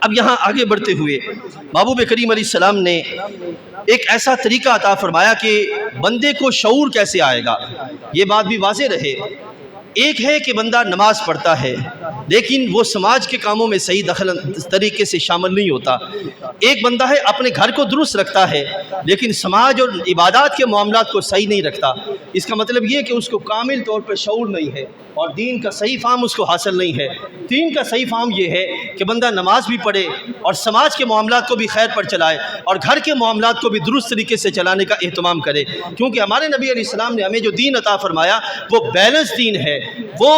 اب یہاں آگے بڑھتے ہوئے محبوب کریم علیہ السلام نے ایک ایسا طریقہ عطا فرمایا کہ بندے کو شعور کیسے آئے گا، یہ بات بھی واضح رہے۔ ایک ہے کہ بندہ نماز پڑھتا ہے لیکن وہ سماج کے کاموں میں صحیح دخل طریقے سے شامل نہیں ہوتا۔ ایک بندہ ہے اپنے گھر کو درست رکھتا ہے لیکن سماج اور عبادات کے معاملات کو صحیح نہیں رکھتا۔ اس کا مطلب یہ کہ اس کو کامل طور پر شعور نہیں ہے اور دین کا صحیح فہم اس کو حاصل نہیں ہے۔ دین کا صحیح فہم یہ ہے کہ بندہ نماز بھی پڑھے اور سماج کے معاملات کو بھی خیر پر چلائے اور گھر کے معاملات کو بھی درست طریقے سے چلانے کا اہتمام کرے، کیونکہ ہمارے نبی علیہ السلام نے ہمیں جو دین عطا فرمایا وہ بیلنس دین ہے، وہ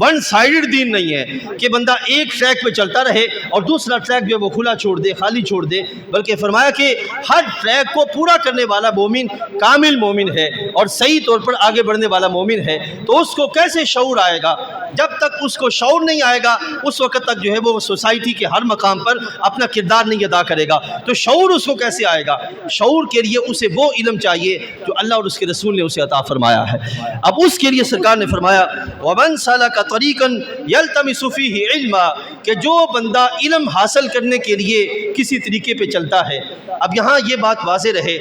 ون سائیڈڈ دین نہیں ہے کہ بندہ ایک ٹریک پہ چلتا رہے اور دوسرا ٹریک جو ہے وہ کھلا چھوڑ دے، خالی چھوڑ دے، بلکہ فرمایا کہ ہر ٹریک کو پورا کرنے والا مومن کامل مومن ہے اور صحیح طور پر آگے بڑھنے والا مومن ہے۔ تو اس کو کیسے شعور آئے گا؟ جب تک اس کو شعور نہیں آئے گا اس وقت تک جو ہے وہ سوسائٹی کے ہر مقام پر اپنا کردار نہیں ادا کرے گا۔ تو شعور اس کو کیسے آئے گا؟ شعور کے لیے اسے وہ علم چاہیے جو اللہ اور اس کے رسول نے اسے عطا فرمایا ہے۔ اب اس کے لیے سرکار نے فرمایا وَمَنْ سَلَكَ طریقا یلتمس فیہ علما، کہ جو بندہ علم حاصل کرنے کے لیے کسی طریقے پہ چلتا ہے۔ اب یہاں یہ بات واضح رہے،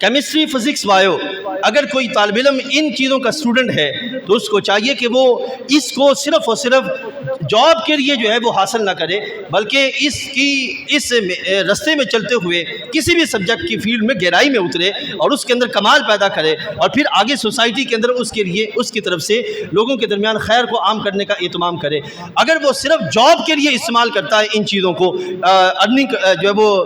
کیمسٹری، فزکس، بایو، اگر کوئی طالب علم ان چیزوں کا اسٹوڈنٹ ہے تو اس کو چاہیے کہ وہ اس کو صرف اور صرف جاب کے لیے جو ہے وہ حاصل نہ کرے، بلکہ اس رستے میں چلتے ہوئے کسی بھی سبجیکٹ کی فیلڈ میں گہرائی میں اترے اور اس کے اندر کمال پیدا کرے، اور پھر آگے سوسائٹی کے اندر اس کے لیے اس کی طرف سے لوگوں کے درمیان خیر کو عام کرنے کا اہتمام کرے۔ اگر وہ صرف جاب کے لیے استعمال کرتا ہے ان چیزوں کو، ارننگ جو ہے وہ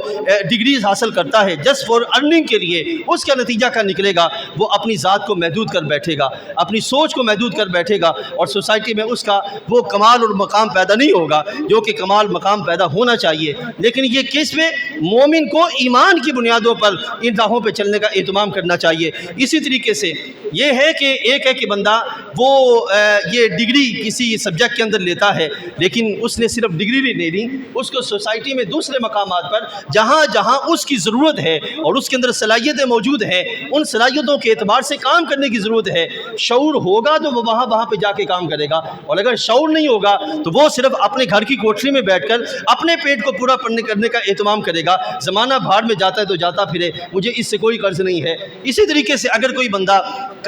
ڈگریز حاصل کرتا ہے جسٹ فار ارننگ کے لیے، اس کا نتیجہ کیا نکلے گا؟ وہ اپنی ذات کو محدود کر بیٹھے گا، اپنی سوچ کو محدود کر بیٹھے گا، اور سوسائٹی میں اس کا وہ کمال اور مقام پیدا نہیں ہوگا جو کہ کمال مقام پیدا ہونا چاہیے۔ لیکن یہ کس میں؟ مومن کو ایمان کی بنیادوں پر ان راہوں پہ چلنے کا اہتمام کرنا چاہیے۔ اسی طریقے سے یہ ہے کہ ایک ہے کہ بندہ وہ یہ ڈگری کسی سبجیکٹ کے اندر لیتا ہے، لیکن اس نے صرف ڈگری نہیں لینی، اس کو سوسائٹی میں دوسرے مقامات پر جہاں جہاں اس کی ضرورت ہے اور اس کے اندر صلاحیتیں موجود ہیں، ان صلاحیتوں کے اعتبار سے کام کرنے کی ضرورت ہے۔ شعور ہوگا تو وہ وہاں پہ جا کے کام کرے گا، اور اگر شعور نہیں ہوگا تو وہ صرف اپنے گھر کی کوٹری میں بیٹھ کر اپنے پیٹ کو پورا کرنے کا اہتمام کرے گا۔ زمانہ بھاڑ میں جاتا ہے تو جاتا پھرے، مجھے اس سے کوئی قرض نہیں ہے۔ اسی طریقے سے اگر کوئی بندہ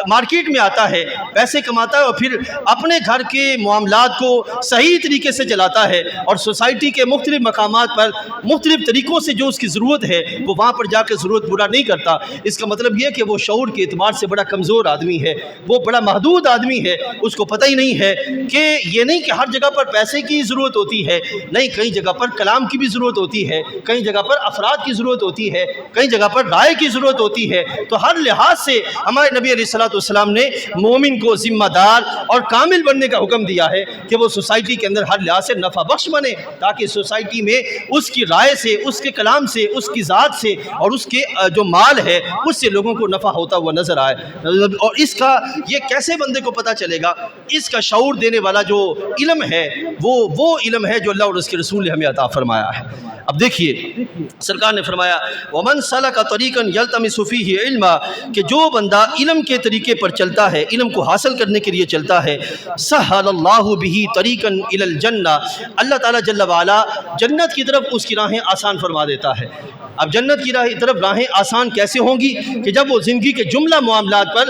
مارکیٹ میں آتا ہے، پیسے کماتا ہے اور پھر اپنے گھر کے معاملات کو صحیح طریقے سے چلاتا ہے اور سوسائٹی کے مختلف مقامات پر مختلف طریقوں سے جو اس کی ضرورت ہے وہ وہاں پر جا کے ضرورت پورا نہیں کرتا، اس کا مطلب یہ کہ وہ شعور کے اعتبار سے بڑا کمزور آدمی ہے، وہ بڑا محدود آدمی ہے۔ اس کو پتہ ہی نہیں ہے کہ یہ نہیں کہ ہر جگہ پر پیسے کی ضرورت ہوتی ہے، نہیں، کئی جگہ پر کلام کی بھی ضرورت ہوتی ہے، کئی جگہ پر افراد کی ضرورت ہوتی ہے، کئی جگہ پر رائے کی ضرورت ہوتی ہے۔ تو ہر لحاظ سے ہمارے نبی علیہ الصلوۃ والسلام نے مومن کو ذمہ دار اور کامل بننے کا حکم دیا ہے کہ وہ سوسائٹی کے اندر ہر لحاظ سے نفع بخش بنے، تاکہ سوسائٹی میں اس کی رائے سے، اس کے کلام سے، اس کی ذات سے اور اس کے جو مال ہے اس سے لوگوں کو نفع ہوتا ہوا نظر آئے۔ اور اس کا یہ کیسے بندے کو پتہ چلے گا؟ اس کا شعور دینے والا جو علم ہے وہ علم ہے جو اللہ اور اس کے رسول نے ہمیں عطا فرمایا ہے۔ اب دیکھیے سرکار نے فرمایا وَمَنْ سَلَكَ طَرِيقًا يَلْتَمِسُ فِيهِ عِلْمًا، کہ جو بندہ علم کے طریقے پر چلتا ہے، علم کو حاصل کرنے کے لیے چلتا ہے، سَهَّلَ اللَّهُ بِهِ طَرِيقًا إِلَى الْجَنَّةِ، اللہ تعالیٰ جل وعلا جنت کی طرف اس کی راہیں آسان فرما دیتا ہے۔ اب جنت کی طرف راہیں آسان کیسے ہوں گی؟ کہ جب وہ زندگی کے جملہ معاملات پر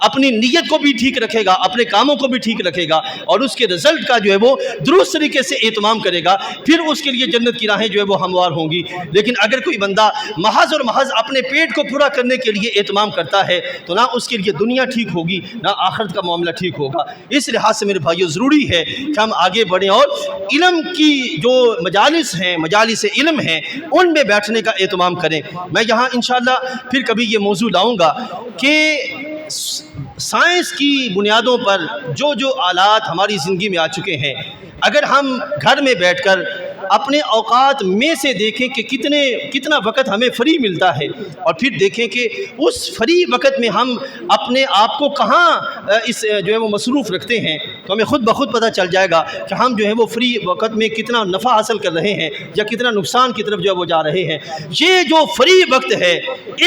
اپنی نیت کو بھی ٹھیک رکھے گا، اپنے کاموں کو بھی ٹھیک رکھے گا اور اس کے رزلٹ کا جو ہے وہ درست طریقے سے اہتمام کرے گا، پھر اس کے لیے جنت کی راہیں جو ہے وہ ہموار ہوں گی۔ لیکن اگر کوئی بندہ محض اور محض اپنے پیٹ کو پورا کرنے کے لیے اہتمام کرتا ہے تو نہ اس کے لیے دنیا ٹھیک ہوگی، نہ آخرت کا معاملہ ٹھیک ہوگا۔ اس لحاظ سے میرے بھائیو ضروری ہے کہ ہم آگے بڑھیں اور علم کی جو مجالس ہیں، مجالس علم ہیں، ان میں بیٹھنے کا اہتمام کریں۔ میں یہاں انشاءاللہ پھر کبھی یہ موضوع لاؤں گا کہ سائنس کی بنیادوں پر جو آلات ہماری زندگی میں آ چکے ہیں، اگر ہم گھر میں بیٹھ کر اپنے اوقات میں سے دیکھیں کہ کتنا وقت ہمیں فری ملتا ہے، اور پھر دیکھیں کہ اس فری وقت میں ہم اپنے آپ کو کہاں اس جو ہے وہ مصروف رکھتے ہیں، تو ہمیں خود بخود پتہ چل جائے گا کہ ہم جو ہے وہ فری وقت میں کتنا نفع حاصل کر رہے ہیں یا کتنا نقصان کی طرف جو ہے وہ جا رہے ہیں۔ یہ جو فری وقت ہے،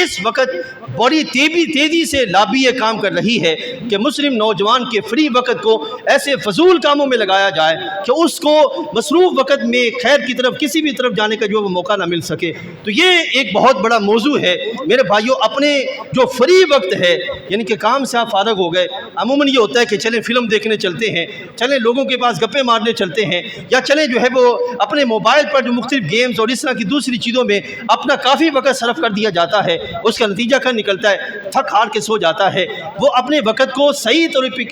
اس وقت بڑی تیزی سے لابی یہ کام کر رہی ہے کہ مسلم نوجوان کے فری وقت کو ایسے فضول کاموں میں لگایا جائے کہ اس کو مصروف وقت میں خیر کی طرف کسی بھی طرف جانے کا جو وہ موقع نہ مل سکے۔ تو یہ ایک بہت بڑا موضوع ہے میرے بھائیوں۔ اپنے جو فری وقت ہے، یعنی کہ کام سے آپ فارغ ہو گئے، عموماً یہ ہوتا ہے کہ چلیں فلم دیکھنے چلتے ہیں، چلیں لوگوں کے پاس گپے مارنے چلتے ہیں، یا چلیں جو ہے وہ اپنے موبائل پر جو مختلف گیمز اور اس طرح کی دوسری چیزوں میں اپنا کافی وقت صرف کر دیا جاتا ہے۔ اس کا نتیجہ کیا نکلتا ہے؟ تھک ہار کے سو جاتا ہے۔ وہ اپنے وقت کو صحیح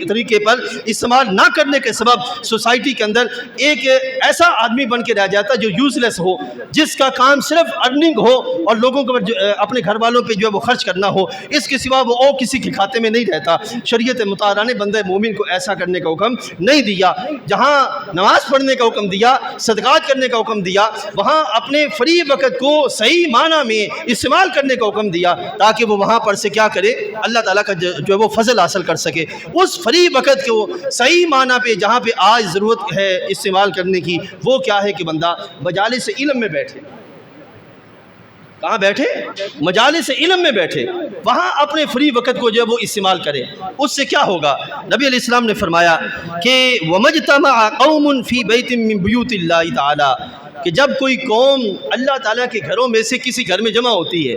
طریقے پر استعمال نہ کرنے کے سبب سوسائٹی کے اندر ایک ایسا آدمی بن کے رہ جاتا ہے جو یوز لیس ہو، جس کا کام صرف ارننگ ہو اور لوگوں کو اپنے گھر والوں پہ جو ہے وہ خرچ کرنا ہو، اس کے سوا وہ اور کسی کے کھاتے میں نہیں رہتا۔ شریعت مطہرہ نے بندہ مومن کو ایسا کرنے کا حکم نہیں دیا۔ جہاں نماز پڑھنے کا حکم دیا، صدقات کرنے کا حکم دیا، وہاں اپنے فری وقت کو صحیح معنی میں استعمال کرنے کا حکم دیا، تاکہ وہ وہاں پر سے کیا کرے؟ اللہ تعالیٰ کا جو ہے وہ فضل حاصل کر سکے۔ اس فری وقت کو صحیح معنی پہ جہاں پہ آج ضرورت ہے استعمال کرنے کی، وہ کیا ہے کہ بندہ مجالس علم میں بیٹھے۔ کہاں بیٹھے؟ مجالس علم میں بیٹھے، وہاں اپنے فری وقت کو جو ہے وہ استعمال کرے۔ اس سے کیا ہوگا؟ نبی علیہ السلام نے فرمایا کہ وَمَجْتَمَعَ قَوْمٌ فِي بَيْتٍ مِّن بُيُوتِ اللَّهِ تَعَالَى، کہ جب کوئی قوم اللہ تعالیٰ کے گھروں میں سے کسی گھر میں جمع ہوتی ہے،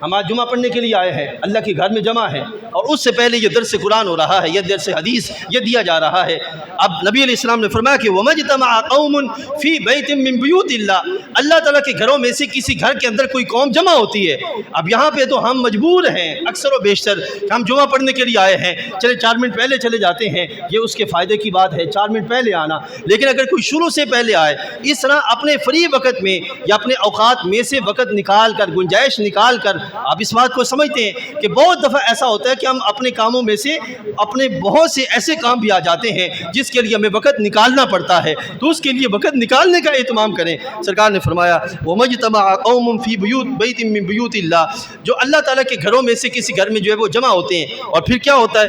ہم آج جمعہ پڑھنے کے لیے آئے ہیں، اللہ کے گھر میں جمع ہیں، اور اس سے پہلے یہ درس قرآن ہو رہا ہے، یہ درس حدیث یہ دیا جا رہا ہے۔ اب نبی علیہ السلام نے فرمایا کہ وَمَجْتَمَعَ قَوْمٌ فِي بَيْتٍ مِّن بُيُوتِ اللَّهِ، اللہ تعالیٰ کے گھروں میں سے کسی گھر کے اندر کوئی قوم جمع ہوتی ہے۔ اب یہاں پہ تو ہم مجبور ہیں اکثر و بیشتر کہ ہم جمعہ پڑھنے کے لیے آئے ہیں، چلے 4 منٹ پہلے چلے جاتے ہیں، یہ اس کے فائدے کی بات ہے 4 منٹ پہلے آنا۔ لیکن اگر کوئی شروع سے پہلے آئے، اس طرح اپنے فری وقت میں یا اپنے اوقات میں سے وقت نکال کر، گنجائش نکال کر، آپ اس بات کو سمجھتے ہیں کہ بہت دفعہ ایسا ہوتا ہے کہ ہم اپنے کاموں میں سے اپنے بہت سے ایسے کام بھی آ جاتے ہیں جس کے لیے ہمیں وقت نکالنا پڑتا ہے، تو اس کے لیے وقت نکالنے کا اہتمام کریں۔ سرکار نے فرمایا وَمَجْتَمَعَ قَوْمٌ فِي بَيْتٍ مِّن بُيُوتِ اللَّهِ، جو اللہ تعالیٰ کے گھروں میں سے کسی گھر میں جو ہے وہ جمع ہوتے ہیں، اور پھر کیا ہوتا ہے؟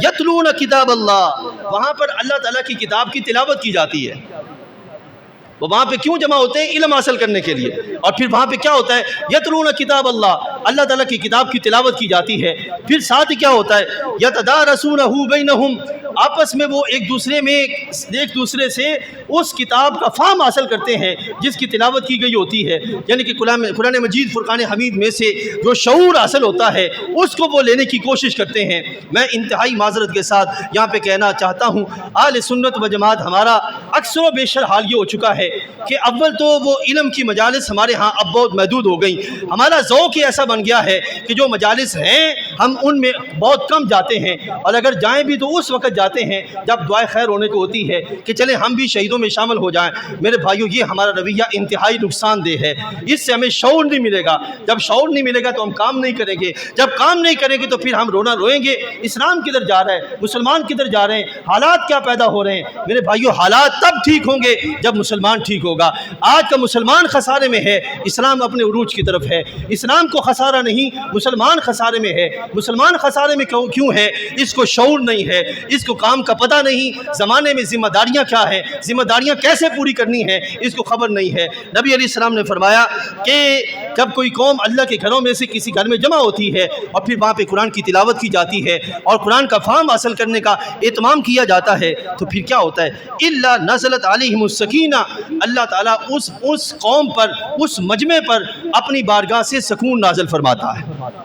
یتلون کتاب اللہ، وہاں پر اللہ تعالیٰ کی کتاب کی تلاوت کی جاتی ہے۔ وہ وہاں پہ کیوں جمع ہوتے ہیں؟ علم حاصل کرنے کے لیے۔ اور پھر وہاں پہ کیا ہوتا ہے؟ یتلون کتاب اللہ، اللہ تعالیٰ کی کتاب کی تلاوت کی جاتی ہے۔ پھر ساتھ ہی کیا ہوتا ہے؟ یتدارسونہ بینہم، آپس میں وہ ایک دوسرے سے اس کتاب کا فہم حاصل کرتے ہیں جس کی تلاوت کی گئی ہوتی ہے، یعنی کہ قرآن مجید فرقان حمید میں سے جو شعور حاصل ہوتا ہے اس کو وہ لینے کی کوشش کرتے ہیں۔ میں انتہائی معذرت کے ساتھ یہاں پہ کہنا چاہتا ہوں، اہل سنت و جماعت ہمارا اکثر و بیشتر حال یہ ہو چکا ہے کہ اول تو وہ علم کی مجالس ہمارے ہاں اب بہت محدود ہو گئیں، ہمارا ذوق ہی ایسا بن گیا ہے کہ جو مجالس ہیں ہم ان میں بہت کم جاتے ہیں، اور اگر جائیں بھی تو اس وقت جاتے ہیں جب دعائے خیر ہونے کو ہوتی ہے کہ چلیں ہم بھی شہیدوں میں شامل ہو جائیں۔ میرے بھائیو، یہ ہمارا رویہ انتہائی نقصان دہ ہے، اس سے ہمیں شعور نہیں ملے گا، جب شعور نہیں ملے گا تو ہم کام نہیں کریں گے، جب کام نہیں کریں گے تو پھر ہم روئیں گے اسلام کدھر جا رہا ہے، مسلمان کدھر جا رہے ہیں، حالات کیا پیدا ہو رہے ہیں۔ میرے بھائیو، حالات تب ٹھیک ہوں گے جب مسلمان ٹھیک ہوگا۔ آج کا مسلمان خسارے میں ہے، اسلام اپنے عروج کی طرف ہے۔ اسلام کو خسارہ نہیں، مسلمان خسارے میں ہے۔ مسلمان خسارے میں کیوں ہے؟ اس کو شعور نہیں ہے، اس کو کام کا پتہ نہیں، زمانے میں ذمہ داریاں کیا ہیں، ذمہ داریاں کیسے پوری کرنی ہیں، اس کو خبر نہیں ہے۔ نبی علیہ السلام نے فرمایا کہ جب کوئی قوم اللہ کے گھروں میں سے کسی گھر میں جمع ہوتی ہے اور پھر وہاں پہ قرآن کی تلاوت کی جاتی ہے اور قرآن کا فہم حاصل کرنے کا اہتمام کیا جاتا ہے، تو پھر کیا ہوتا ہے؟ الا نزلت علیہم السکینہ، اللہ تعالیٰ اس قوم پر، اس مجمع پر اپنی بارگاہ سے سکون نازل فرماتا ہے۔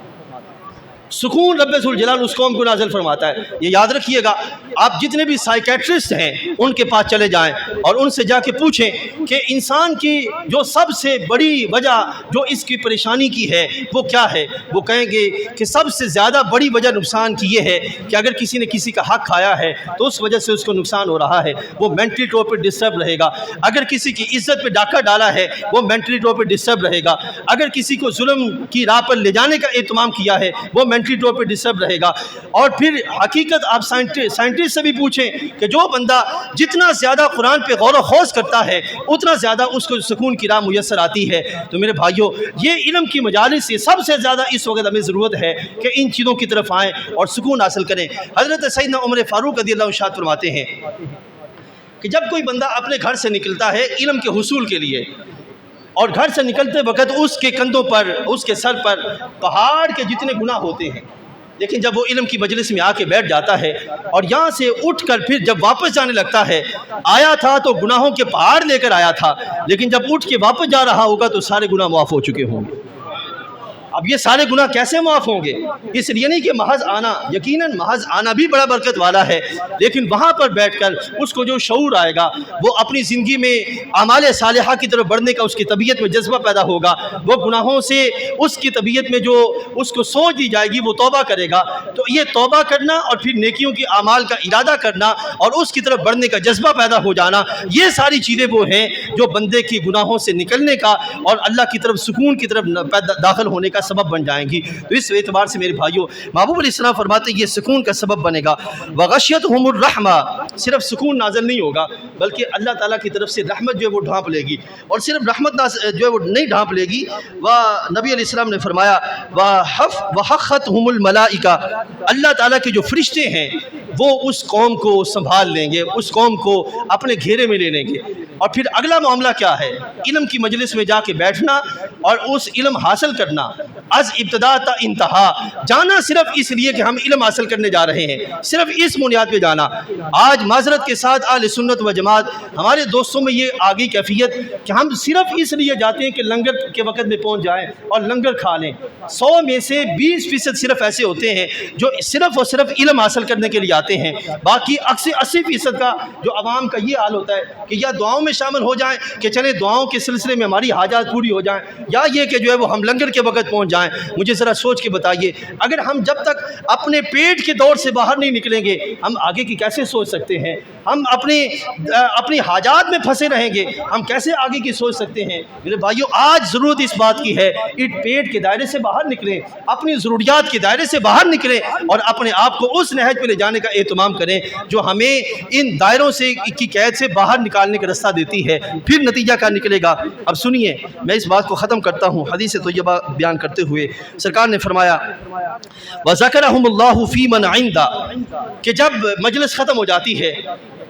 سکون رب ذوالجلال اس قوم کو نازل فرماتا ہے۔ یہ یاد رکھیے گا، آپ جتنے بھی سائیکیٹرسٹ ہیں ان کے پاس چلے جائیں اور ان سے جا کے پوچھیں کہ انسان کی جو سب سے بڑی وجہ جو اس کی پریشانی کی ہے وہ کیا ہے؟ وہ کہیں گے کہ سب سے زیادہ بڑی وجہ نقصان کی یہ ہے کہ اگر کسی نے کسی کا حق کھایا ہے تو اس وجہ سے اس کو نقصان ہو رہا ہے، وہ مینٹلی طور پہ ڈسٹرب رہے گا۔ اگر کسی کی عزت پہ ڈاکہ ڈالا ہے وہ مینٹلی طور پہ ڈسٹرب رہے گا۔ اگر کسی کو ظلم کی راہ پر لے جانے کا اہتمام کیا ہے وہ مینٹلی طور پہ ڈسٹرب رہے گا۔ اور پھر حقیقت آپ سائنٹسٹ سے بھی پوچھیں کہ جو بندہ جتنا زیادہ قرآن پہ غور و خوض کرتا ہے اتنا زیادہ اس کو سکون کی راہ میسر آتی ہے۔ تو میرے بھائیوں، یہ علم کی مجالس سے سب سے زیادہ اس وقت ہمیں ضرورت ہے کہ ان چیزوں کی طرف آئیں اور سکون حاصل کریں۔ حضرت سیدنا عمر فاروق رضی اللہ عنہ ارشاد فرماتے ہیں کہ جب کوئی بندہ اپنے گھر سے نکلتا ہے علم کے حصول کے لیے، اور گھر سے نکلتے وقت اس کے کندھوں پر، اس کے سر پر پہاڑ کے جتنے گناہ ہوتے ہیں، لیکن جب وہ علم کی مجلس میں آ کے بیٹھ جاتا ہے اور یہاں سے اٹھ کر پھر جب واپس جانے لگتا ہے، آیا تھا تو گناہوں کے پہاڑ لے کر آیا تھا، لیکن جب اٹھ کے واپس جا رہا ہوگا تو سارے گناہ معاف ہو چکے ہوں گے۔ اب یہ سارے گناہ کیسے معاف ہوں گے؟ اس لیے نہیں کہ محض آنا، یقیناً محض آنا بھی بڑا برکت والا ہے، لیکن وہاں پر بیٹھ کر اس کو جو شعور آئے گا، وہ اپنی زندگی میں اعمال صالحہ کی طرف بڑھنے کا اس کی طبیعت میں جذبہ پیدا ہوگا، وہ گناہوں سے اس کی طبیعت میں جو اس کو سوچ دی جائے گی وہ توبہ کرے گا۔ تو یہ توبہ کرنا اور پھر نیکیوں کی اعمال کا ارادہ کرنا اور اس کی طرف بڑھنے کا جذبہ پیدا ہو جانا، یہ ساری چیزیں وہ ہیں جو بندے کی گناہوں سے نکلنے کا اور اللہ کی طرف سکون کی طرف داخل ہونے کا سبب بن جائیں گی۔ تو اس اعتبار سے میرے بھائیوں، محبوب علیہ السلام فرماتے ہیں یہ سکون کا سبب بنے گا۔ وغشیتہم الرحمہ، صرف سکون نازل نہیں ہوگا بلکہ اللہ تعالیٰ کی طرف سے رحمت جو ہے وہ ڈھانپ لے گی، اور صرف رحمت جو ہے وہ نہیں ڈھانپ لے گی، نبی علیہ السلام نے فرمایا وحفتہم الملائکہ، اللہ تعالیٰ کے جو فرشتے ہیں وہ اس قوم کو سنبھال لیں گے، اس قوم کو اپنے گھیرے میں لے لیں گے۔ اور پھر اگلا معاملہ کیا ہے؟ علم کی مجلس میں جا کے بیٹھنا اور اس علم حاصل کرنا از ابتدا تا انتہا، جانا صرف اس لیے کہ ہم علم حاصل کرنے جا رہے ہیں، صرف اس بنیاد پہ جانا۔ آج معذرت کے ساتھ اہل سنت و جماعت ہمارے دوستوں میں یہ آگئی کیفیت کہ ہم صرف اس لیے جاتے ہیں کہ لنگر کے وقت میں پہنچ جائیں اور لنگر کھا لیں۔ 100 میں سے 20% صرف ایسے ہوتے ہیں جو صرف اور صرف علم حاصل کرنے کے لیے آتے ہیں، باقی 80% کا جو عوام کا یہ حال ہوتا ہے کہ یا دعاؤں میں شامل ہو جائیں کہ چلیں دعاؤں کے سلسلے میں ہماری حاجات پوری ہو جائیں، یا یہ کہ جو ہے وہ ہم لنگر کے وقت پہنچ جائیں۔ مجھے ذرا سوچ کے بتائیے، اگر ہم جب تک اپنے پیٹ کے دور سے باہر نہیں نکلیں گے ہم آگے کی کیسے سوچ سکتے ہیں؟ ہم اپنی حاجات میں پھنسے رہیں گے، ہم کیسے آگے کی سوچ سکتے ہیں؟ میرے بھائیو، آج ضرورت اس بات کی ہے پیٹ کے دائرے سے باہر نکلیں، اپنی ضروریات کے دائرے سے باہر نکلیں اور اپنے آپ کو اس نہج پہ لے جانے کا اہتمام کریں جو ہمیں ان دائروں سے کی قید سے باہر نکالنے کا رستہ دیتی ہے۔ پھر نتیجہ کیا نکلے گا؟ اب سنیے، میں اس بات کو ختم کرتا ہوں حدیث طیبہ بیان کرتے ہوئے۔ سرکار نے فرمایا وَذَكَرَهُمُ اللَّهُ فِي مَنْ عِنْدَ، کہ جب مجلس ختم ہو جاتی ہے،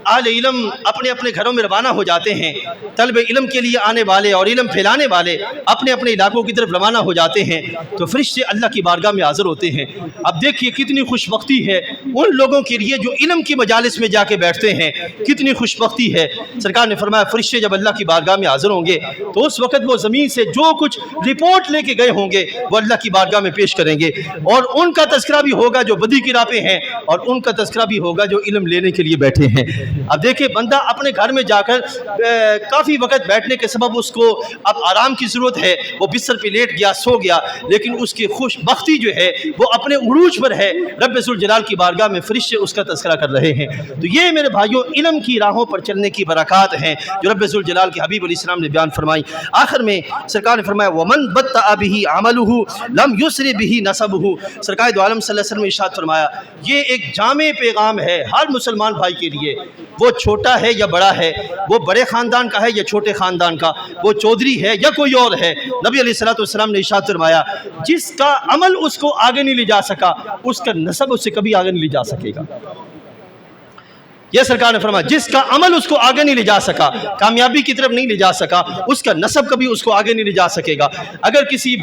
اہل علم اپنے اپنے گھروں میں روانہ ہو جاتے ہیں، طلب علم کے لیے آنے والے اور علم پھیلانے والے اپنے اپنے علاقوں کی طرف روانہ ہو جاتے ہیں، تو فرشتے اللہ کی بارگاہ میں حاضر ہوتے ہیں۔ اب دیکھیے کتنی خوش بختی ہے ان لوگوں کے لیے جو علم کی مجالس میں جا کے بیٹھتے ہیں، کتنی خوش بختی ہے۔ سرکار نے فرمایا فرشتے جب اللہ کی بارگاہ میں حاضر ہوں گے تو اس وقت وہ زمین سے جو کچھ رپورٹ لے کے گئے ہوں گے وہ اللہ کی بارگاہ میں پیش کریں گے، اور ان کا تذکرہ بھی ہوگا جو بدی کی راہ پہ ہیں، اور ان کا تذکرہ بھی ہوگا جو علم لینے کے لیے بیٹھے ہیں۔ اب دیکھیں، بندہ اپنے گھر میں جا کر کافی وقت بیٹھنے کے سبب اس کو اب آرام کی ضرورت ہے، وہ بستر پہ لیٹ گیا، سو گیا، لیکن اس کی خوش بختی جو ہے وہ اپنے عروج پر ہے۔ رب ذوالجلال کی بارگاہ میں فرشتے اس کا تذکرہ کر رہے ہیں۔ تو یہ میرے بھائیوں علم کی راہوں پر چلنے کی برکات ہیں جو رب ذوالجلال کے حبیب علیہ السلام نے بیان فرمائی۔ آخر میں سرکار نے فرمایا وَمَن بَطَّأَ بِهِ عَمَلُهُ لَمْ يُسْرِ بِهِ نَسَبُهُ۔ سرکار دو عالم صلی اللہ علیہ وسلم نے ارشاد فرمایا یہ ایک جامع پیغام ہے ہر مسلمان بھائی کے لیے، وہ چھوٹا ہے یا بڑا ہے، وہ بڑے خاندان کا ہے یا چھوٹے خاندان کا، وہ چودھری ہے یا کوئی اور ہے۔ نبی علیہ السلام نے ارشاد فرمایا جس کا عمل اس کو آگے نہیں لے جا سکا اس کا نسب اس سے کبھی آگے نہیں لے جا سکے گا۔ یہ سرکار نے فرمایا جس کا عمل اس کو آگے نہیں لے جا سکا، کامیابی کی طرف نہیں لے جا سکا، اس کا نسب کبھی اس کو آگے نہیں لے جا سکے گا۔ اگر کسی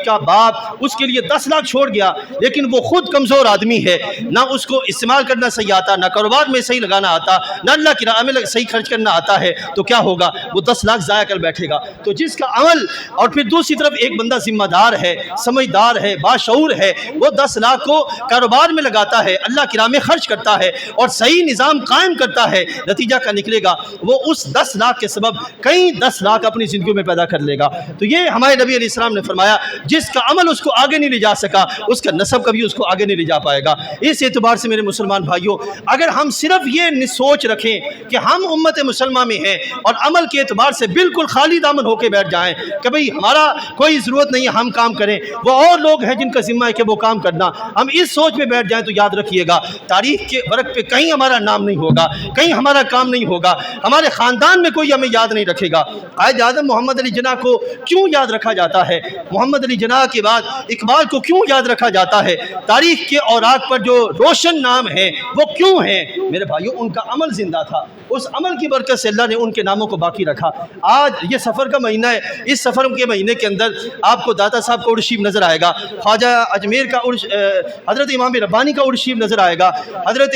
کا باپ اس کے لیے 10 لاکھ چھوڑ گیا لیکن وہ خود کمزور آدمی ہے، نہ اس کو استعمال کرنا صحیح آتا، نہ کاروبار میں صحیح لگانا آتا، نہ اللہ کی راہ میں صحیح خرچ کرنا آتا ہے، تو کیا ہوگا؟ وہ 10 لاکھ ضائع کر بیٹھے گا۔ تو جس کا عمل، اور پھر دوسری طرف ایک بندہ ذمہ دار ہے، سمجھدار ہے، باشعور ہے، وہ 10 لاکھ کو کاروبار میں لگاتا ہے، اللہ کی راہ میں خرچ کرتا ہے اور صحیح نظام قائم کرتا ہے، نتیجہ کیا نکلے گا؟ وہ اس 10 لاکھ کے سبب کئی 10 لاکھ اپنی زندگیوں میں پیدا کر لے گا۔ تو یہ ہمارے نبی علیہ السلام نے فرمایا جس کا عمل اس کو آگے نہیں لے جا سکا اس کا نسب کبھی اس کو آگے نہیں لے جا پائے گا۔ اس اعتبار سے میرے مسلمان بھائیوں، اگر ہم صرف یہ سوچ رکھیں کہ ہم امت مسلمہ میں ہیں اور عمل کے اعتبار سے بالکل خالی دامن ہو کے بیٹھ جائیں کہ بھئی ہمارا کوئی ضرورت نہیں ہے ہم کام کریں، وہ اور لوگ ہیں جن کا ذمہ ہے کہ وہ کام کرنا، ہم اس سوچ میں بیٹھ جائیں تو یاد رکھیے گا تاریخ کے ورق پہ کہیں ہمارا نام نہیں ہوگا، کہیں ہمارا کام نہیں ہوگا، ہمارے خاندان میں کوئی ہمیں یاد نہیں رکھے گا۔ قائد اعظم محمد علی جناح کو کیوں یاد رکھا جاتا ہے؟ محمد علی جناح کے بعد اقبال کو کیوں یاد رکھا جاتا ہے؟ تاریخ کے اوراق پر جو روشن نام ہیں وہ کیوں ہیں؟ میرے بھائیوں، ان کا عمل زندہ تھا، اس عمل کی برکت سے اللہ نے ان کے ناموں کو باقی رکھا۔ آج یہ سفر کا مہینہ ہے، اس سفر کے مہینے کے اندر آپ کو داتا صاحب کا عرس شریف نظر آئے گا، خواجہ اجمیر کا عرس، حضرت امام ربانی کا عرس شریف نظر آئے گا، حضرت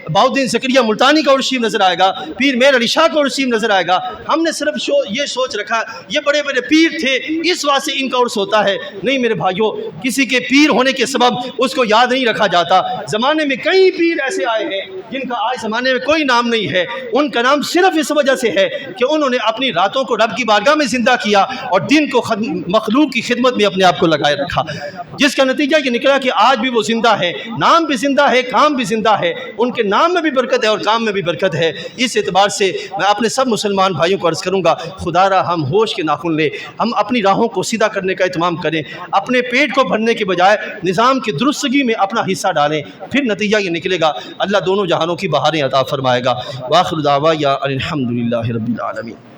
بہاؤالدین زکریہ ملتانی کا عرس شریف نظر آئے گا، پیر میر علی شاہ کا عرس شریف نظر آئے گا۔ ہم نے صرف یہ سوچ رکھا یہ بڑے بڑے پیر تھے اس واسطے ان کا عرس ہوتا ہے۔ نہیں میرے بھائیوں، کسی کے پیر ہونے کے سبب اس کو یاد نہیں رکھا جاتا۔ زمانے میں کئی پیر ایسے آئے ہیں جن کا آج زمانے میں کوئی نام نہیں ہے، ان کا نام صرف اس وجہ سے ہے کہ انہوں نے اپنی راتوں کو رب کی بارگاہ میں زندہ کیا اور دن کو مخلوق کی خدمت میں اپنے آپ کو لگائے رکھا، جس کا نتیجہ یہ نکلا کہ آج بھی وہ زندہ ہے، نام بھی زندہ ہے، کام بھی زندہ ہے، ان کے نام میں بھی برکت ہے اور کام میں بھی برکت ہے۔ اس اعتبار سے میں اپنے سب مسلمان بھائیوں کو عرض کروں گا خدا را ہم ہوش کے ناخن لیں، ہم اپنی راہوں کو سیدھا کرنے کا اہتمام کریں، اپنے پیٹ کو بھرنے کے بجائے نظام کی درستگی میں اپنا حصہ ڈالیں، پھر نتیجہ یہ نکلے گا اللہ دونوں جہانوں کی بہاریں عطا فرمائے گا۔ وآخر دعوانا ان الحمد للہ رب العالمین۔